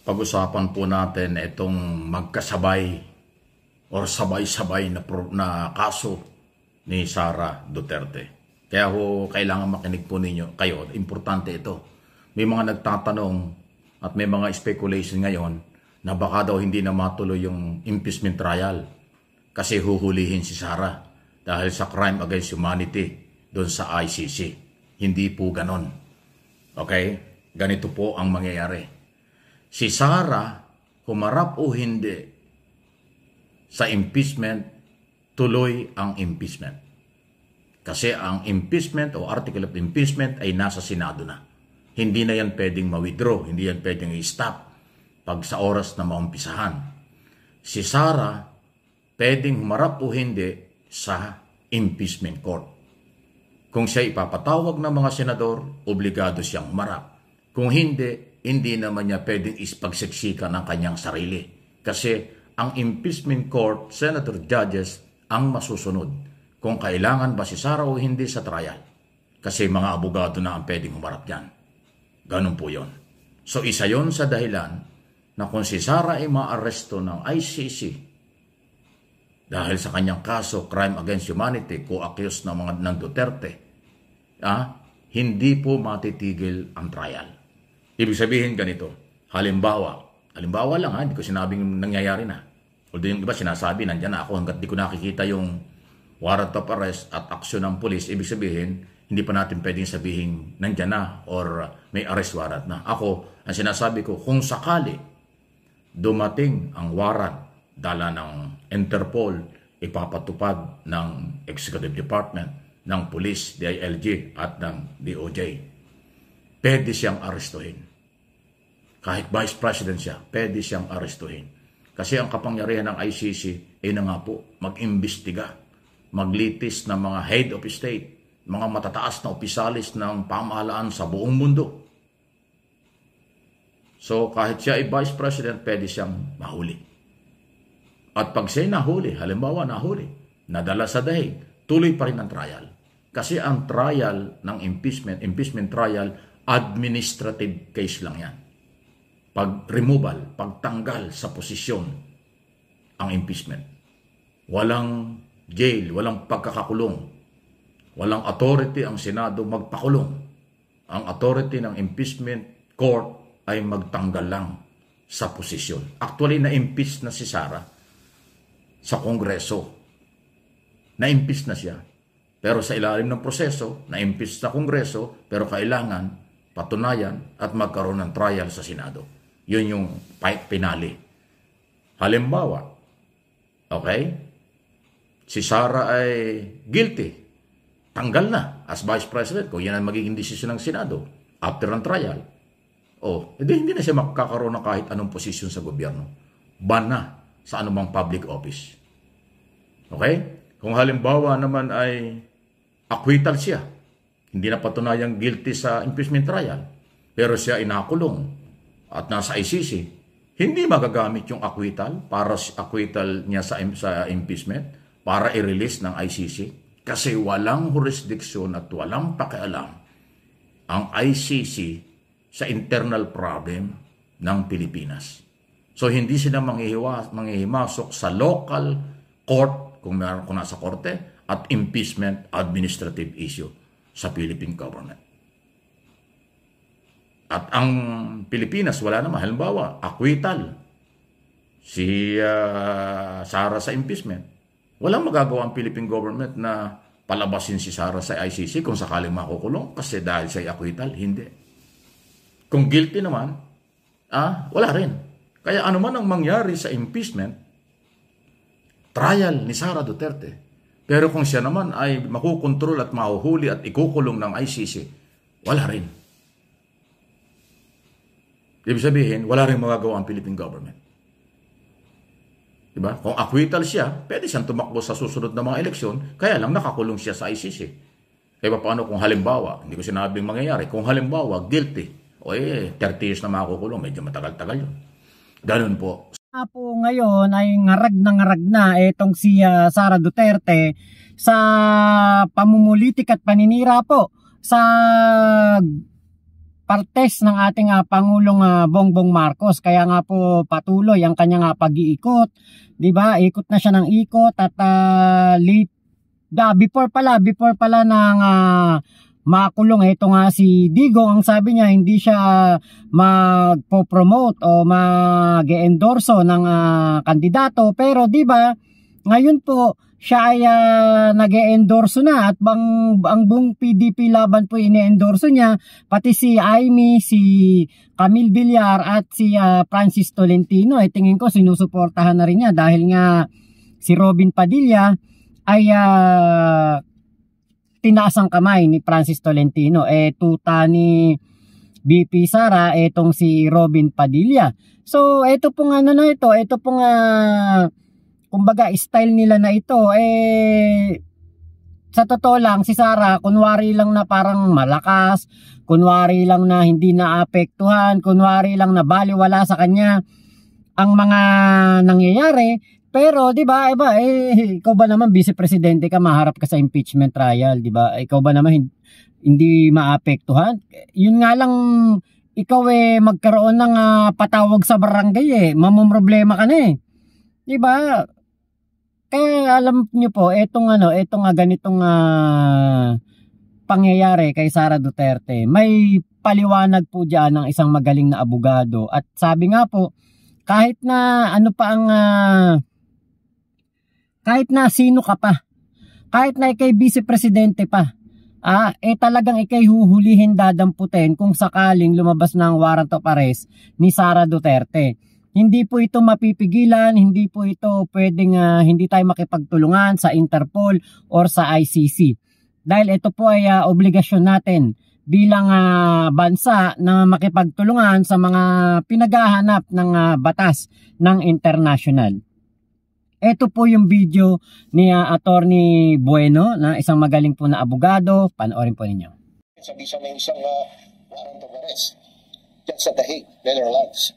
pag-usapan po natin itong magkasabay o sabay-sabay na kaso ni Sara Duterte. Kaya kailangan makinig po ninyo kayo. Importante ito. May mga nagtatanong at may mga speculation ngayon na baka daw hindi na matuloy yung impeachment trial kasi huhulihin si Sara dahil sa crime against humanity doon sa ICC. Hindi po ganon. Okay? Ganito po ang mangyayari. Si Sara, humarap o hindi sa impeachment, tuloy ang impeachment. Kasi ang impeachment o article of impeachment ay nasa Senado na. Hindi na yan pwedeng ma-withdraw, hindi yan pwedeng i-stop pag sa oras na maumpisahan. Si Sara, pwedeng humarap o hindi sa impeachment court. Kung siya ipapatawag ng mga senador, obligado siyang humarap. Kung hindi, hindi naman niya pwedeng ispagsiksika ng kanyang sarili. Kasi ang impeachment court, senator judges, ang masusunod kung kailangan ba si Sara o hindi sa trial. Kasi mga abogado na ang pwedeng humarap dyan. Ganun po yon. So isa yon sa dahilan na kung si Sara ay maaresto ng ICC dahil sa kanyang kaso, crime against humanity, co-accused ng Duterte, hindi po matitigil ang trial. Ibig sabihin ganito, halimbawa lang hindi ko sinabing nangyayari na. Although yung iba sinasabi, nandyan na ako hanggat di ko nakikita yung warrant of arrest at aksyon ng pulis, ibig sabihin, hindi pa natin pwedeng sabihin nandyan na or may arrest warrant na. Ako, ang sinasabi ko, kung sakali dumating ang warrant, dala ng Interpol, ipapatupad ng Executive Department, ng Police, DILG at ng DOJ, pwede siyang arestuhin. Kahit Vice President siya, pwede siyang arestuhin. Kasi ang kapangyarihan ng ICC ay na nga po mag-imbestiga, maglitis ng mga head of state, mga matataas na opisalis ng pamahalaan sa buong mundo. So kahit siya ay Vice President, pwede siyang mahuli. At pag siya nahuli, halimbawa nahuli, nadala sa dahig, tuloy pa rin ang trial. Kasi ang trial ng impeachment trial, administrative case lang yan. Pag-removal, pagtanggal sa posisyon ang impeachment. Walang jail, walang pagkakakulong. Walang authority ang Senado magpakulong. Ang authority ng impeachment court ay magtanggal lang sa posisyon. Actually, na-impeach na si Sara sa Kongreso. Na-impeach na siya. Pero sa ilalim ng proseso, na-impeach sa Kongreso, pero kailangan patunayan at magkaroon ng trial sa Senado. Yun yung pinali. Halimbawa, okay, si Sara ay guilty. Tanggal na as Vice President kung yan ang magiging desisyon ng Senado after ng trial. Hindi na siya makakaroon ng kahit anong posisyon sa gobyerno. Ban na sa anumang public office. Okay? Kung halimbawa naman ay acquittal siya, hindi na patunayang guilty sa impeachment trial, pero siya ay nakulong at nasa ICC, hindi magagamit yung acquittal para acquittal niya sa impeachment para i-release ng ICC kasi walang jurisdiction at walang pakialam ang ICC sa internal problem ng Pilipinas. So hindi sila manghihimasok sa local court kung nasa korte at impeachment administrative issue sa Philippine government. At ang Pilipinas, wala naman. Halimbawa, acquittal. Si Sara sa impeachment. Walang magagawa ang Philippine government na palabasin si Sara sa ICC kung sakaling makukulong kasi dahil sa acquittal, hindi. Kung guilty naman, wala rin. Kaya ano man ang mangyari sa impeachment, trial ni Sara Duterte. Pero kung siya naman ay makukontrol at mahuhuli at ikukulong ng ICC, wala rin. Ibig sabihin, wala rin magagawa ang Philippine government. Diba? Kung acquittal siya, pwede siyang tumakbo sa susunod na mga eleksyon, kaya lang nakakulong siya sa ICC. Kaya paano kung halimbawa, hindi ko sinabing mangyayari, kung halimbawa, guilty, 30 years na makakukulong, medyo matagal-tagal yun. Ganun po. Po ngayon ay ngarag na itong si Sara Duterte sa pamumulitik at paninira po sa partes ng ating Pangulong Bongbong Marcos. Kaya nga po patuloy ang kanyang pag-iikot, 'di ba? Ikot na siya ng ikot at before pala ng makulong ito nga si Digong, ang sabi niya hindi siya magpo-promote o mag-endorso ng kandidato, pero 'di ba ngayon po siya ay nag-e-endorso na at ang buong PDP laban po ine-endorso niya, pati si Amy, si Camille Villar at si Francis Tolentino ay tingin ko sinusuportahan na rin niya dahil nga si Robin Padilla ay tinaas ang kamay ni Francis Tolentino, tuta ni BP Sara etong si Robin Padilla. So ito pong ito pong kumbaga style nila na ito, sa totoo lang si Sara kunwari lang na parang malakas, kunwari lang na hindi naapektuhan, kunwari lang na baliwala sa kanya ang mga nangyayari. Pero 'di ba, ikaw ba naman vice presidente ka, maharap ka sa impeachment trial, 'di ba? Ikaw ba naman hindi maapektuhan? Yun nga lang, ikaw magkaroon ng patawag sa barangay, mamomroblema ka na 'di ba? Kaya alam niyo po, etong ganitong pangyayari kay Sara Duterte, may paliwanag po diyan ng isang magaling na abogado. At sabi nga po, kahit na kahit na sino ka pa, kahit na ikay vice presidente pa, talagang ikay huhulihin, dadamputin kung sakaling lumabas ng warrant of arrest ni Sara Duterte. Hindi po ito mapipigilan, hindi po ito pwedeng hindi tayo makipagtulungan sa Interpol or sa ICC. Dahil ito po ay obligasyon natin bilang bansa na makipagtulungan sa mga pinaghahanap ng batas ng international. Ito po yung video ni Attorney Bueno, na isang magaling po na abogado. Panoorin po ninyo. Sabi may isang warrant of arrest dyan sa The Hague, Netherlands.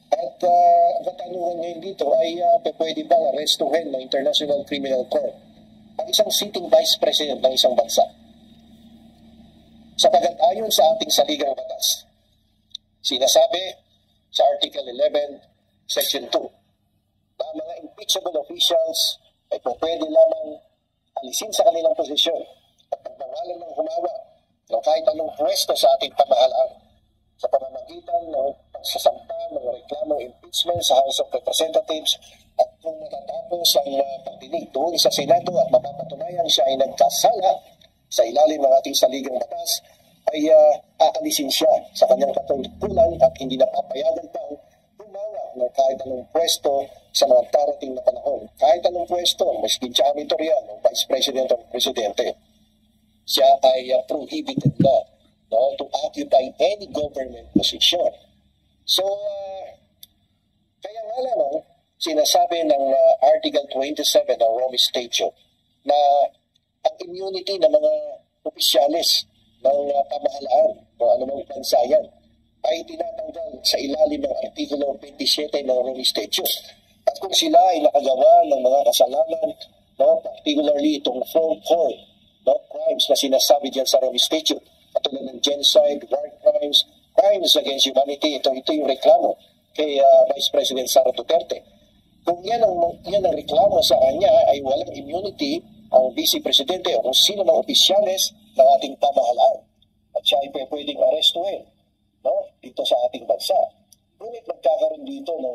At ang katanungan ngayon dito ay pwede bang arestuhin ng International Criminal Court ang isang sitting vice president ng isang bansa? Sapagat ayon sa ating saligang batas, sinasabi sa Article 11, Section 2, na ang mga impeachable officials ay pwede lamang alisin sa kanilang posisyon at pagbawalan ng humawa ng kahit anong pwesto sa ating pamahalaan sa pamamagitan ng pagsasampa ng reklamong impeachment sa House of Representatives, at kung matatapos ang pagdinig doon sa Senado at mapapatunayan siya ay nagkasala sa ilalim ng ating saligang batas, ay aalisin siya sa kanyang katungkulan at hindi napapayagan pang humawa ng kahit anong pwesto sa mga darating na panahon. Kahit anong pwesto, maski janitor yan, ng Vice President o Presidente, siya ay prohibited na to occupy any government position. So, kaya nga lamang sinasabi ng Article 27 ng Rome Statute na ang immunity ng mga opisyalis ng pamahalaan o anumang bansa yan ay tinatanggal sa ilalim ng Artikulo 27 ng Rome Statute. At kung sila ay nakagawa ng mga kasalanan, particularly itong 4 core crimes na sinasabi diyan sa Rome Statute, katulad ng genocide, war crimes, crimes against humanity, ito yung reklamo kay Vice President Sara Duterte. Kung yan ang reklamo sa kanya, ay walang immunity ang Vice Presidente o kung sino ng opisyales ng ating pamahalaan. At siya ay pwedeng arestuhin dito sa ating bansa. Ngunit magkakaroon dito ng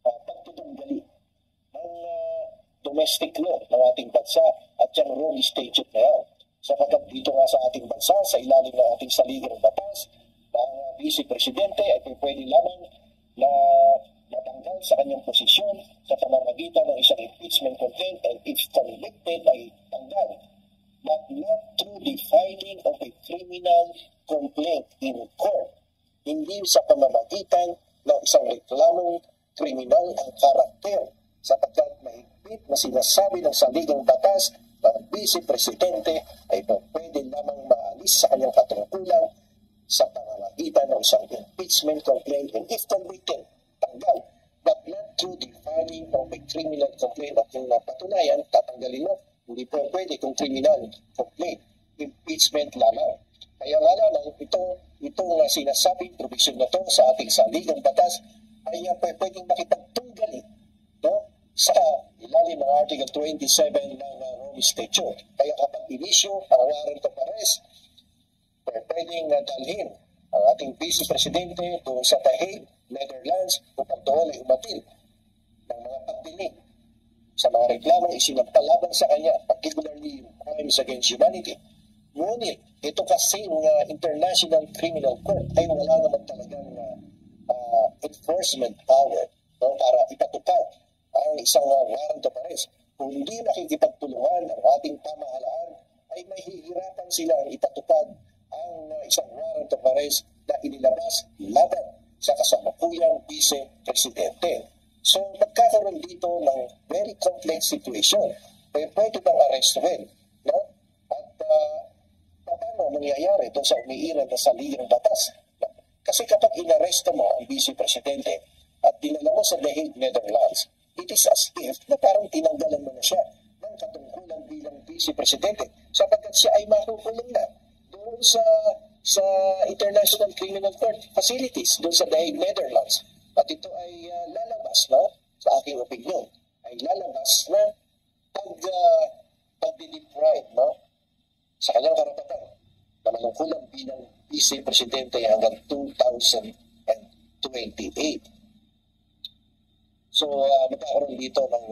pagtutunggali ng domestic law ng ating bansa at yung Rome Statute na yan. Sapagkat dito nga sa ating bansa, sa ilalim ng ating saligang batas, na ang Vice Presidente ay pwede lamang na matanggal sa kanyang posisyon sa pamamagitan ng isang impeachment complaint, and if convicted ay tanggal, but not through the filing of a criminal complaint in court. Hindi sa pamamagitan ng isang reklamong kriminal ang karakter, sapagkat mahigpit na sinasabi ng saligang batas na ang Vice Presidente ay pwede lamang maalis sa kanyang katungkulan sa pamamagitan ng isang impeachment complaint, and if convicted, tanggal, but not through the filing of a criminal complaint. At kung napatunayan, tatanggalin mo. Hindi pwede kung criminal complaint, impeachment lamang. Kaya nga lamang ito itong sinasabing provision na to sa ating saligang batas ay pwedeng makipagtunggali, no, sa ilalim ng Article 27 ng Rome Statute. Kaya kapag inisyo ang warrant of arrest, pwedeng dalhin ang ating Vice Presidente doon sa The Hague, Netherlands, upang doon ay umatil ng mga pagdinig sa mga reklamong isinampalaban sa kanya, particularly crimes against humanity. Ngunit ito kasing International Criminal Court ay wala naman talagang enforcement power, no, para ipatupad ang isang warrant of arrest. Kung hindi nakikipagtulungan ang ating pamahalaan, ay mahihirapan silang ipatupad ang isang warrant of arrest na inilabas laban sa kasalukuyang Vice Presidente. So magkakaroon dito ng very complex situation. Pwede bang arrestuhin, no? At paano mangyayari ito sa umiiral na saligang batas? Kasi kapag inaresto mo ang Vice Presidente at dinala mo sa The Hague, Netherlands, it is as if na parang tinanggalan mo na siya ng katungkulan bilang Vice Presidente sapagkat siya ay makukulong na doon sa International Criminal Court facilities doon sa The Hague, Netherlands. At ito ay lalabas, no, sa aking opinion, ay lalabas na pag-deprive, no, sa kanyang karapatan na manungkulan bilang Vice Presidente hanggang 2028. So, magkakaroon dito ng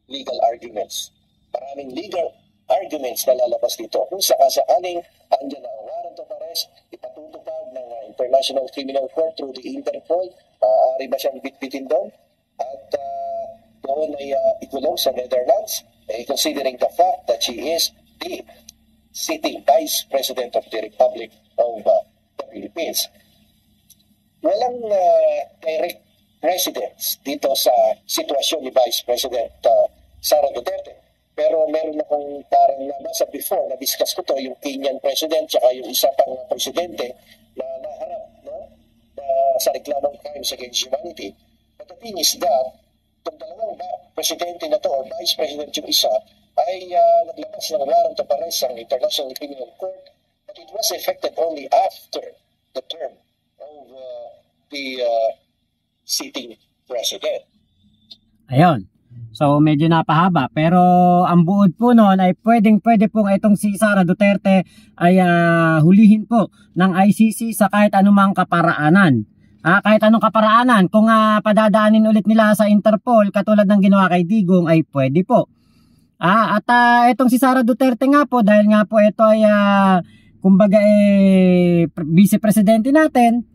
legal arguments. Maraming legal arguments na lalabas dito. Kung sakasakaling andyan na ang warrant of arrest, ipatutupad ng International Criminal Court through the Interpol, maaari ba siyang bitbitin doon? At doon ay ikulong sa Netherlands, considering the fact that she is the sitting Vice President of the Republic of the Philippines. Walang direct precedence dito sa sitwasyon ni Vice President Sara Duterte. Pero meron akong parang nabasa before, na-discuss ko to, yung Kenyan President tsaka yung isa pang Presidente na naharap, no, sa reklamong crimes against humanity. But the thing is that, itong dalawang Presidente na to, or Vice President yung isa, ay naglabas ng warrant of arrest ng International Criminal Court, but it was effected only after the term of the sitting President. Ayun. So medyo napahaba, pero ang buod po noon ay pwede pong itong si Sara Duterte ay hulihin po ng ICC sa kahit anumang kaparaanan. Kahit anong kaparaanan, kung padadaanin ulit nila sa Interpol katulad ng ginawa kay Digong ay pwede po. At itong si Sara Duterte nga po, dahil nga po ito ay kumbaga Vice Presidente natin,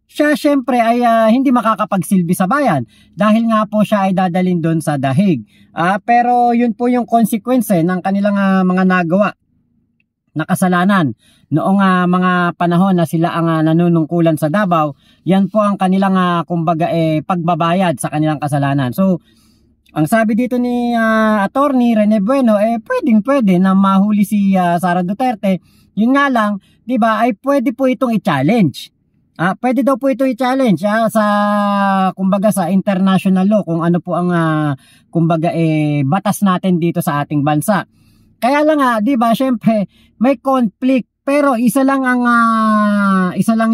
siya syempre ay hindi makakapagsilbi sa bayan dahil nga po siya ay dadalhin doon sa The Hague. Pero yun po yung consequence ng kanilang mga nagawa na kasalanan noong mga panahon na sila ang nanunungkulan sa Davao. Yan po ang kanilang kumbaga pagbabayad sa kanilang kasalanan. So ang sabi dito ni Attorney Rene Bueno, pwede na mahuli si Sara Duterte. Yun nga lang, 'di ba, ay pwede po itong i-challenge. Pwede daw po ito i-challenge sa kumbaga sa international law kung ano po ang kumbaga batas natin dito sa ating bansa. Kaya lang 'di ba, syempre may conflict, pero isa lang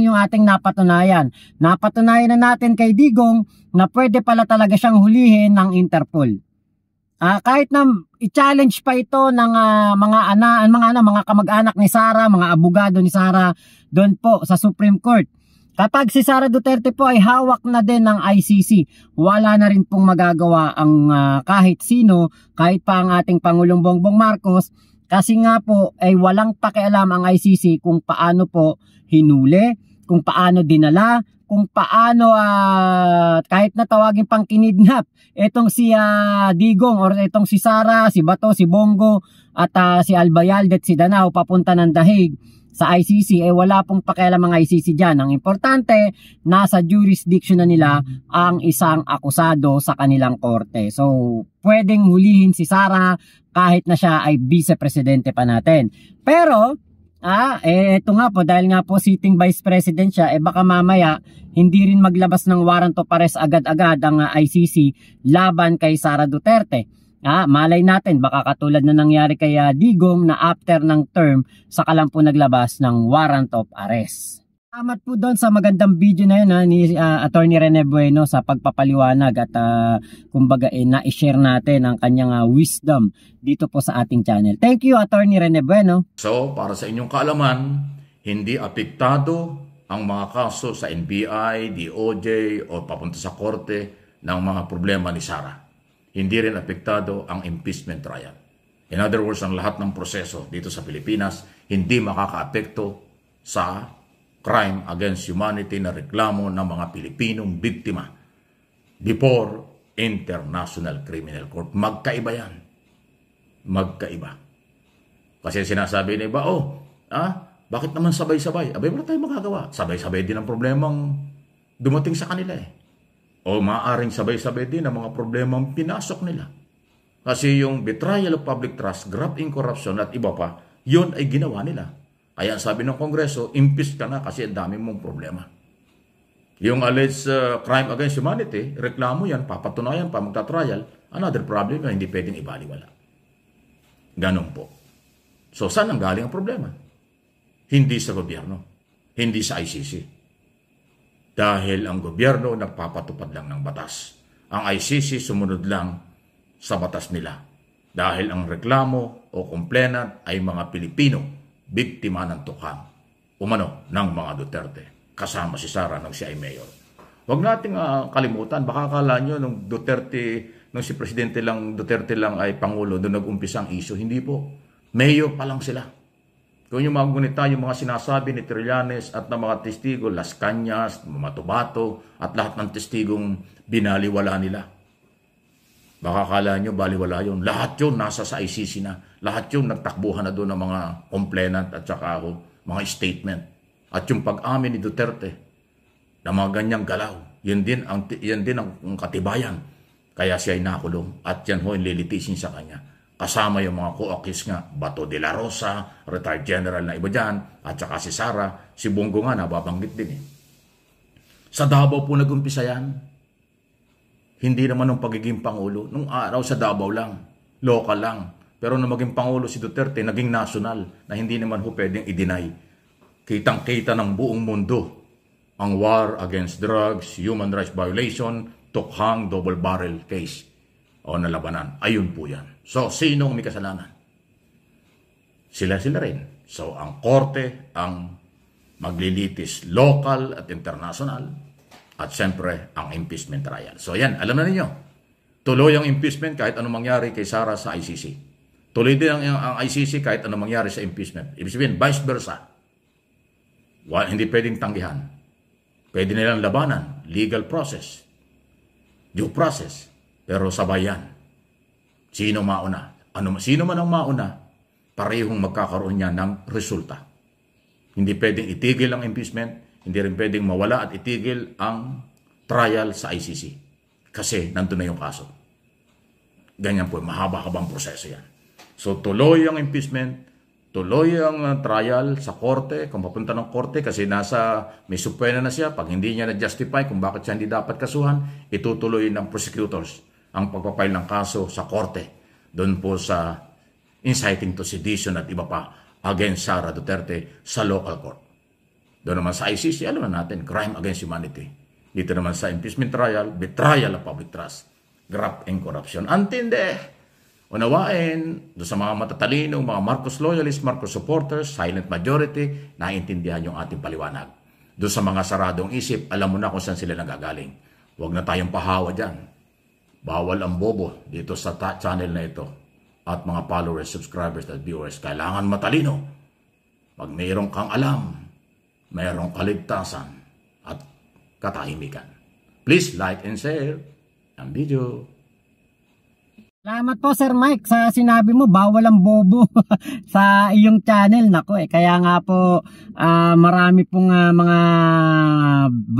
yung ating napatunayan. Napatunayan na natin kay Digong na pwede pala talaga siyang hulihin ng Interpol. Kahit na i-challenge pa ito ng mga kamag-anak ni Sara, mga abogado ni Sara doon po sa Supreme Court. Kapag si Sara Duterte po ay hawak na din ng ICC, wala na rin pong magagawa ang kahit sino, kahit pa ang ating Pangulong Bongbong Marcos, kasi nga po ay walang pakialam ang ICC kung paano po hinuli, kung paano dinala, kung paano kahit na tawagin pang kinidnap etong si Digong or etong si Sara, si Bato, si Bongo at si Albayalde at si Danao papunta ng The Hague sa ICC, wala pong pakialam ang ICC dyan. Ang importante, nasa jurisdiction na nila ang isang akusado sa kanilang korte. So, pwedeng hulihin si Sara kahit na siya ay vice-presidente pa natin. Pero, eto nga po, dahil nga po sitting vice president siya, baka mamaya hindi rin maglabas ng warrant of arrest agad-agad ang ICC laban kay Sara Duterte. Malay natin, baka katulad na nangyari kay Digong na after ng term, saka lang po naglabas ng warrant of arrest. Salamat po doon sa magandang video na yun ni Attorney Rene Bueno sa pagpapaliwanag at kumbaga na-share natin ang kanyang wisdom dito po sa ating channel. Thank you, Attorney Rene Bueno. So, para sa inyong kaalaman, hindi apektado ang mga kaso sa NBI, DOJ o papunta sa korte ng mga problema ni Sara. Hindi rin apektado ang impeachment trial. In other words, ang lahat ng proseso dito sa Pilipinas hindi makakaapekto sa crime against humanity na reklamo ng mga Pilipinong biktima before International Criminal Court. Magkaiba yan. Magkaiba. Kasi sinasabi na iba, bakit naman sabay-sabay? Abay, wala tayong magagawa. Sabay-sabay din ang problemang dumating sa kanila O maaaring sabay-sabay din ang mga problemang pinasok nila. Kasi yung betrayal of public trust, graft in corruption at iba pa, yun ay ginawa nila. Kaya sabi ng Kongreso, impeach ka na kasi ang dami mong problema. Yung alleged crime against humanity, reklamo yan, papatunayan pa, magta-trial, another problem na hindi pwedeng ibaliwala. Ganon po. So, saan ang galing ang problema? Hindi sa gobyerno, hindi sa ICC. Dahil ang gobyerno nagpapatupad lang ng batas. Ang ICC sumunod lang sa batas nila. Dahil ang reklamo o complainant ay mga Pilipino, biktima ng tukhang umano ng mga Duterte, kasama si Sara nung siya ay mayor. Huwag nating kalimutan, baka akala nyo nung si Presidente lang, Duterte lang ay Pangulo, doon nag-umpisa ang issue. Hindi po. Mayor pa lang sila. Kung yung mga gunita, yung mga sinasabi ni Trillanes at ng mga testigo, Las Cañas, Matubato, at lahat ng testigong binaliwala nila. Baka akala nyo, baliwala yun. Lahat yun nasa sa ICC na. Lahat yun nagtakbuhan na doon ng mga complainant at saka mga statement. At yung pag-amin ni Duterte na mga ganyang galaw, yan din ang katibayan. Kaya siya ay nakulong at yan ho lilitisin sa kanya. Kasama yung mga co-accused nga, Bato de la Rosa, retired general na iba dyan, at saka si Sara, si Bongo nga nababanggit din Sa Davao po nag-umpisa yan. Hindi naman nung pagiging Pangulo. Nung araw sa Davao lang. Local lang. Pero nung maging Pangulo si Duterte, naging national na hindi naman ho pwedeng i-deny. Kitang-kita ng buong mundo ang war against drugs, human rights violation, tukhang double barrel case o nalabanan. Ayun po yan. So, sino ang may kasalanan? Sila rin. So, ang korte, ang maglilitis local at international. At siyempre, ang impeachment trial. So yan, alam na ninyo. Tuloy ang impeachment kahit anong mangyari kay Sara sa ICC. Tuloy din ang ICC kahit anong mangyari sa impeachment. Ibig sabihin, vice versa. Hindi pwedeng tanggihan. Pwede nilang labanan. Legal process. Due process. Pero sabay yan. Sino mauna? Sino man ang mauna, parehong magkakaroon niya ng resulta. Hindi pwedeng itigil ang impeachment. Hindi rin pwedeng mawala at itigil ang trial sa ICC. Kasi nandun na yung kaso. Ganyan po, mahaba-habang proseso yan. So tuloy ang impeachment, tuloy ang trial sa korte, kung papunta ng korte, kasi may supwena na siya. Pag hindi niya na-justify kung bakit siya hindi dapat kasuhan, itutuloy ng prosecutors ang pagpapile ng kaso sa korte. Doon po sa inciting to sedition at iba pa against Sara Duterte sa local court. Doon naman sa ICC, alam na natin, crime against humanity. Dito naman sa impeachment trial, betrayal of public trust, graft and corruption. Antindi, unawain, doon sa mga matatalinong, mga Marcos loyalists, Marcos supporters, silent majority, naiintindihan yung ating paliwanag. Doon sa mga saradong isip, alam mo na kung saan sila nagagaling. Huwag na tayong pahawa dyan. Bawal ang bobo dito sa channel na ito. At mga followers, subscribers, at viewers, kailangan matalino. Pag mayroong kang alam, mayroong kaligtasan at katahimikan. Please like and share ang video. Salamat po Sir Mike sa sinabi mo, bawal ang bobo sa iyong channel. Nako kaya nga po marami pong mga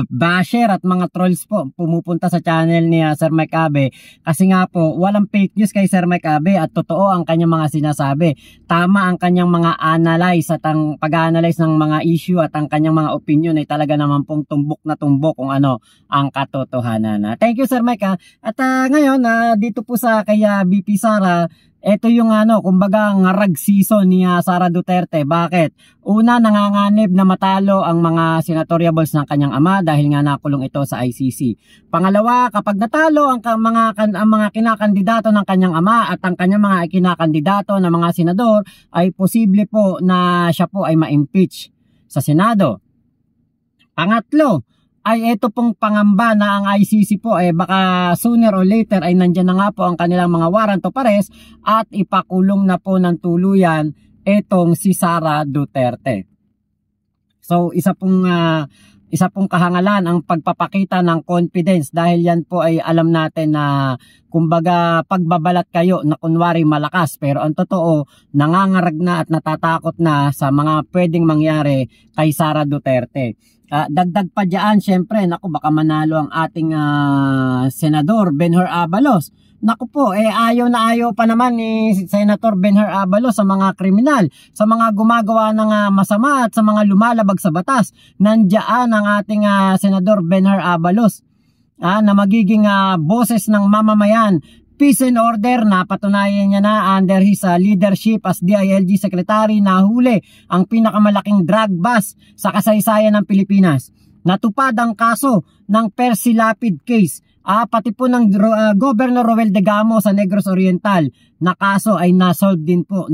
basher at mga trolls po pumupunta sa channel ni Sir Mike Abe kasi nga po walang fake news kay Sir Mike Abe at totoo ang kanyang mga sinasabi. Tama ang kanyang mga analyze at ang pag-analyze ng mga issue at ang kanyang mga opinion ay talaga naman pong tumbok na tumbok kung ano ang katotohanan. Thank you Sir Mike. At ngayon dito po sa kay BP Sara, ito yung kumbaga ngarag season ni Sara Duterte. Bakit? Una, nanganganib na matalo ang mga senatoriables ng kanyang ama dahil nga nakulong ito sa ICC. Pangalawa, kapag natalo ang mga kinakandidato ng kanyang ama at ang kanyang mga kinakandidato ng mga senador, ay posible po na siya po ay ma-impeach sa Senado. Pangatlo, ay ito pong pangamba na ang ICC po baka sooner or later ay nandyan na nga po ang kanilang mga warrant of arrest at ipakulong na po ng tuluyan itong si Sara Duterte. So isa pong kahangalan ang pagpapakita ng confidence dahil yan po ay alam natin na kumbaga pagbabalat kayo na kunwari malakas pero ang totoo nangangarag na at natatakot na sa mga pwedeng mangyari kay Sara Duterte. Dagdag pa dyan, syempre, naku, baka manalo ang ating Senador Benhur Abalos. Naku po, ayaw na ayaw pa naman ni Senator Benhur Abalos sa mga kriminal, sa mga gumagawa ng masama at sa mga lumalabag sa batas. Nandiyan ang ating Senador Benhur Abalos na magiging boses ng mamamayan. Peace and order na patunayan niya na under his leadership as DILG Secretary na huli ang pinakamalaking drug bust sa kasaysayan ng Pilipinas. Natupad ang kaso ng Percy Lapid case. Pati po ng Governor Roel de Gamo sa Negros Oriental na kaso ay nasolve din po.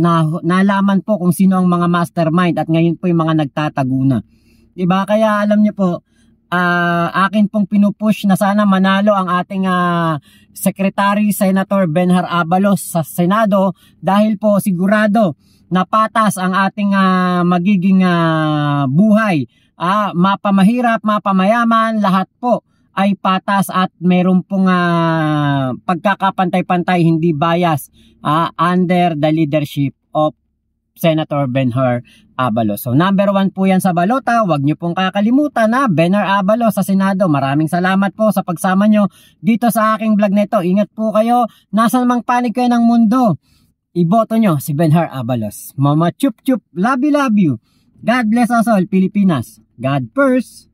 Nalaman po kung sino ang mga mastermind at ngayon po yung mga nagtatago na. Diba? Kaya alam niyo po, akin pong pinupush na sana manalo ang ating Secretary Senator Benhur Abalos sa Senado dahil po sigurado na patas ang ating magiging buhay. Mapamahirap, mapamayaman, lahat po ay patas at meron pong pagkakapantay-pantay, hindi bias under the leadership of Senator Benhur Abalos. So number 1 po yan sa balota. Huwag nyo pong kakalimutan na Benhur Abalos sa Senado. Maraming salamat po sa pagsama nyo dito sa aking vlog nito. Ingat po kayo. Nasaan mang panig kayo ng mundo, iboto nyo si Benhur Abalos. Mama chup chup, love you, love you. God bless us all, Pilipinas. God first.